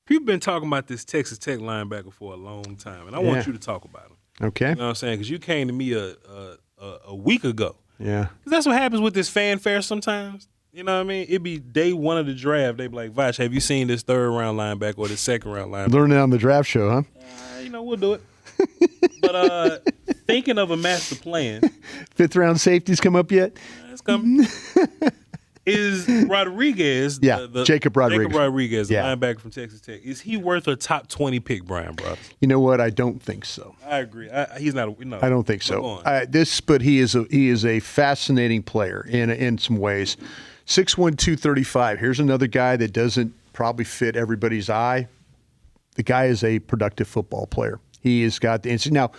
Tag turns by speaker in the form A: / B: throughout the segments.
A: People been talking about this Texas Tech linebacker for a long time, and I want you to talk about him.
B: Okay.
A: You know what I'm saying? Because you came to me a week ago.
B: Yeah.
A: Because that's what happens with this fanfare sometimes. You know what I mean? It'd be day one of the draft. They'd be like, Voch, have you seen this third-round linebacker or this second-round linebacker?
B: Learn it on the draft show, huh?
A: We'll do it. But thinking of a master plan.
B: Fifth-round safeties come up yet?
A: It's coming. Is Rodriguez,
B: Jacob Rodriguez,
A: the linebacker from Texas Tech, is he worth a top 20 pick, Bryan Broaddus?
B: You know what? I don't think so.
A: I agree. He's not. No,
B: I don't think so. But he is a fascinating player in some ways. 6'1", 235. Here's another guy that doesn't probably fit everybody's eye. The guy is a productive football player. He has got the instinct. Now,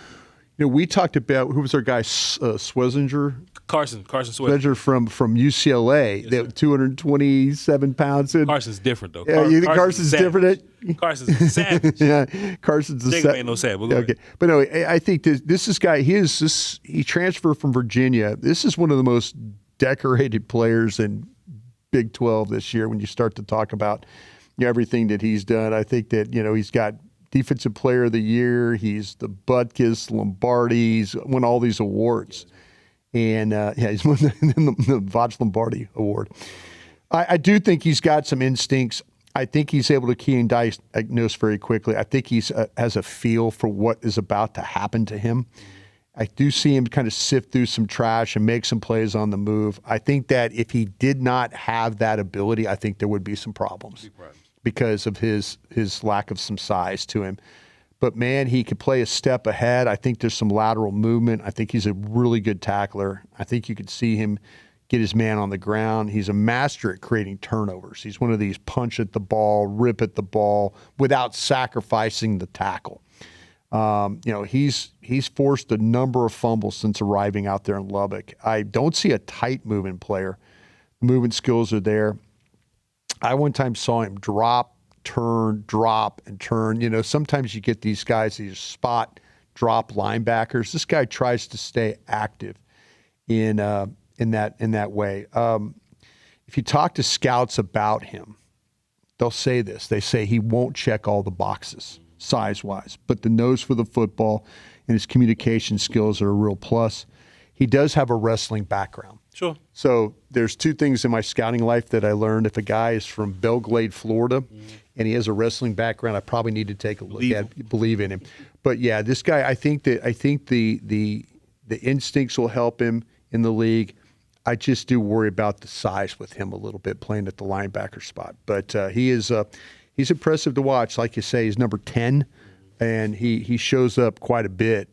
B: we talked about who was our guy, Swessinger.
A: Carson Swessinger
B: from UCLA,
A: yes,
B: 227 pounds.
A: Carson's different, though.
B: Carson's different.
A: Carson's a savage.
B: Yeah, Carson's a savage.
A: Ain't no savage.
B: Okay, but no, I think this guy. He transferred from Virginia. This is one of the most decorated players in Big 12 this year. When you start to talk about everything that he's done, I think that he's got Defensive Player of the Year. He's the Butkus, Lombardi. He's won all these awards. And, he's won the Voch Lombardi Award. I do think he's got some instincts. I think he's able to key and diagnose very quickly. I think he has a feel for what is about to happen to him. I do see him kind of sift through some trash and make some plays on the move. I think that if he did not have that ability, I think there would be some problems because of his lack of some size to him. But, man, he could play a step ahead. I think there's some lateral movement. I think he's a really good tackler. I think you could see him get his man on the ground. He's a master at creating turnovers. He's one of these punch at the ball, rip at the ball without sacrificing the tackle. He's forced a number of fumbles since arriving out there in Lubbock. I don't see a tight moving player. The movement skills are there. I one time saw him drop, turn, drop, and turn. Sometimes you get these guys, these spot drop linebackers. This guy tries to stay active in that way. If you talk to scouts about him, they'll say this. They say he won't check all the boxes size-wise, but the nose for the football and his communication skills are a real plus. He does have a wrestling background.
A: Sure.
B: So there's two things in my scouting life that I learned. If a guy is from Belglade, Florida, and he has a wrestling background, I probably need to take a look believe in him. But yeah, this guy, I think the instincts will help him in the league. I just do worry about the size with him a little bit, playing at the linebacker spot. But he's impressive to watch. Like you say, he's number 10, and he shows up quite a bit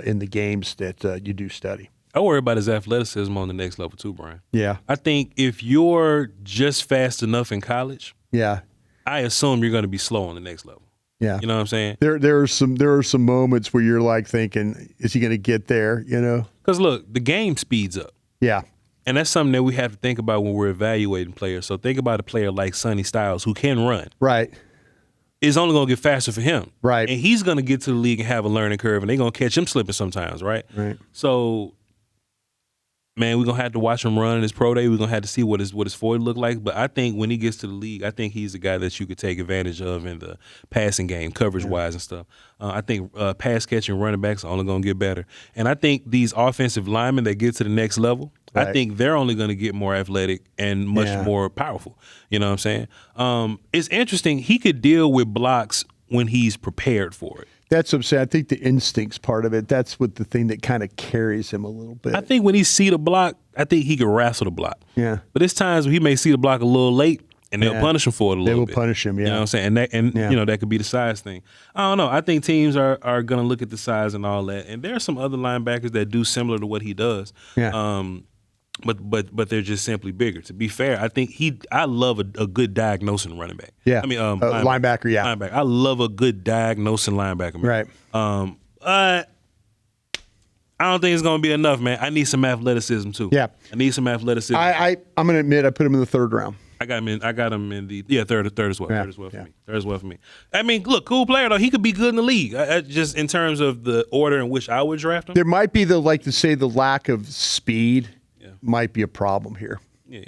B: in the games that you do study.
A: I worry about his athleticism on the next level too, Bryan.
B: Yeah.
A: I think if you're just fast enough in college, I assume you're going to be slow on the next level.
B: Yeah.
A: You know what I'm saying?
B: There are some moments where you're like thinking, is he going to get there,
A: Because look, the game speeds up.
B: Yeah.
A: And that's something that we have to think about when we're evaluating players. So think about a player like Sonny Styles who can run.
B: Right.
A: It's only going to get faster for him.
B: Right.
A: And he's going to get to the league and have a learning curve, and they're going to catch him slipping sometimes, right?
B: Right.
A: So, man, we're going to have to watch him run in his pro day. We're going to have to see what his 40 look like. But I think when he gets to the league, I think he's a guy that you could take advantage of in the passing game, coverage-wise and stuff. I think pass-catching running backs are only going to get better. And I think these offensive linemen that get to the next level, I think they're only going to get more athletic and much more powerful. You know what I'm saying? It's interesting. He could deal with blocks when he's prepared for it.
B: That's what I'm saying. I think the instincts part of it, that's what the thing that kind of carries him a little bit.
A: I think when he see the block, I think he can wrestle the block.
B: Yeah.
A: But there's times when he may see the block a little late, and they'll punish him for it a little bit.
B: They will punish him, yeah.
A: You know what I'm saying? And that could be the size thing. I don't know. I think teams are going to look at the size and all that. And there are some other linebackers that do similar to what he does.
B: Yeah.
A: But they're just simply bigger. To be fair, I think I love a good diagnosing running back.
B: Yeah.
A: I mean,
B: linebacker, yeah.
A: Linebacker. I love a good diagnosing linebacker. Man.
B: Right.
A: I don't think it's going to be enough, man. I need some athleticism too.
B: Yeah.
A: I need some athleticism.
B: I'm going to admit I put him in the third round.
A: I got him in the third as well.
B: Yeah.
A: Third as well for me. Third as well for me. I mean, look, cool player though. He could be good in the league. Just in terms of the order in which I would draft him.
B: There might be the lack of speed might be a problem here.
A: Yeah.